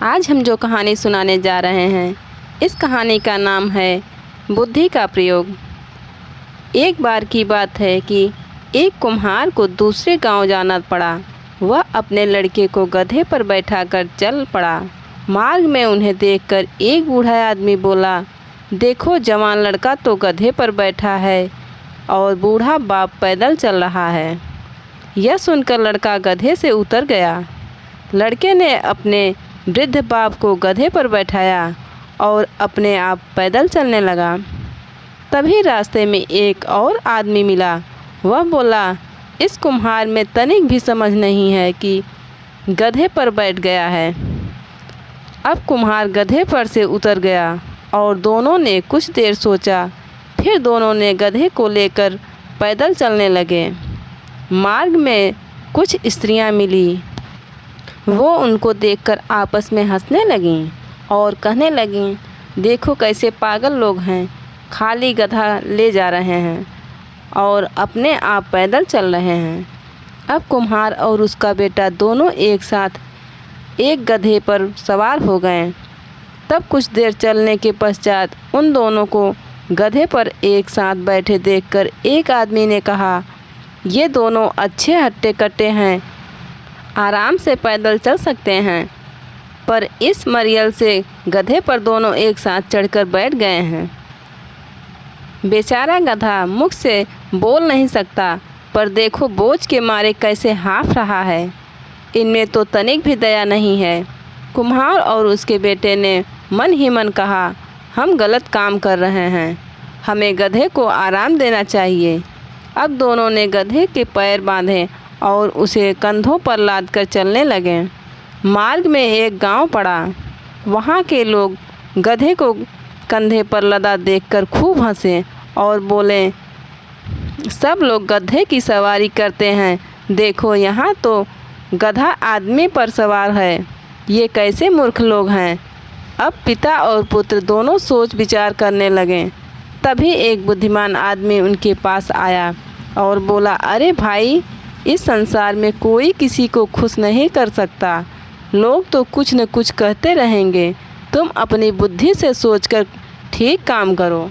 आज हम जो कहानी सुनाने जा रहे हैं, इस कहानी का नाम है बुद्धि का प्रयोग। एक बार की बात है कि एक कुम्हार को दूसरे गांव जाना पड़ा। वह अपने लड़के को गधे पर बैठाकर चल पड़ा। मार्ग में उन्हें देखकर एक बूढ़ा आदमी बोला, देखो जवान लड़का तो गधे पर बैठा है और बूढ़ा बाप पैदल चल रहा है। यह सुनकर लड़का गधे से उतर गया। लड़के ने अपने वृद्ध बाप को गधे पर बैठाया और अपने आप पैदल चलने लगा। तभी रास्ते में एक और आदमी मिला। वह बोला, इस कुम्हार में तनिक भी समझ नहीं है कि गधे पर बैठ गया है। अब कुम्हार गधे पर से उतर गया और दोनों ने कुछ देर सोचा। फिर दोनों ने गधे को लेकर पैदल चलने लगे। मार्ग में कुछ स्त्रियां मिली। वो उनको देखकर आपस में हंसने लगीं और कहने लगीं, देखो कैसे पागल लोग हैं, खाली गधा ले जा रहे हैं और अपने आप पैदल चल रहे हैं। अब कुम्हार और उसका बेटा दोनों एक साथ एक गधे पर सवार हो गए। तब कुछ देर चलने के पश्चात उन दोनों को गधे पर एक साथ बैठे देखकर एक आदमी ने कहा, ये दोनों अच्छे हट्टे कट्टे हैं, आराम से पैदल चल सकते हैं, पर इस मरियल से गधे पर दोनों एक साथ चढ़कर बैठ गए हैं। बेचारा गधा मुख से बोल नहीं सकता, पर देखो बोझ के मारे कैसे हाँफ रहा है। इनमें तो तनिक भी दया नहीं है। कुम्हार और उसके बेटे ने मन ही मन कहा, हम गलत काम कर रहे हैं, हमें गधे को आराम देना चाहिए। अब दोनों ने गधे के पैर बांधे और उसे कंधों पर लादकर चलने लगे। मार्ग में एक गांव पड़ा। वहां के लोग गधे को कंधे पर लदा देखकर खूब हंसे और बोले, सब लोग गधे की सवारी करते हैं, देखो यहाँ तो गधा आदमी पर सवार है, ये कैसे मूर्ख लोग हैं। अब पिता और पुत्र दोनों सोच विचार करने लगे। तभी एक बुद्धिमान आदमी उनके पास आया और बोला, अरे भाई, इस संसार में कोई किसी को खुश नहीं कर सकता। लोग तो कुछ न कुछ कहते रहेंगे, तुम अपनी बुद्धि से सोचकर ठीक काम करो।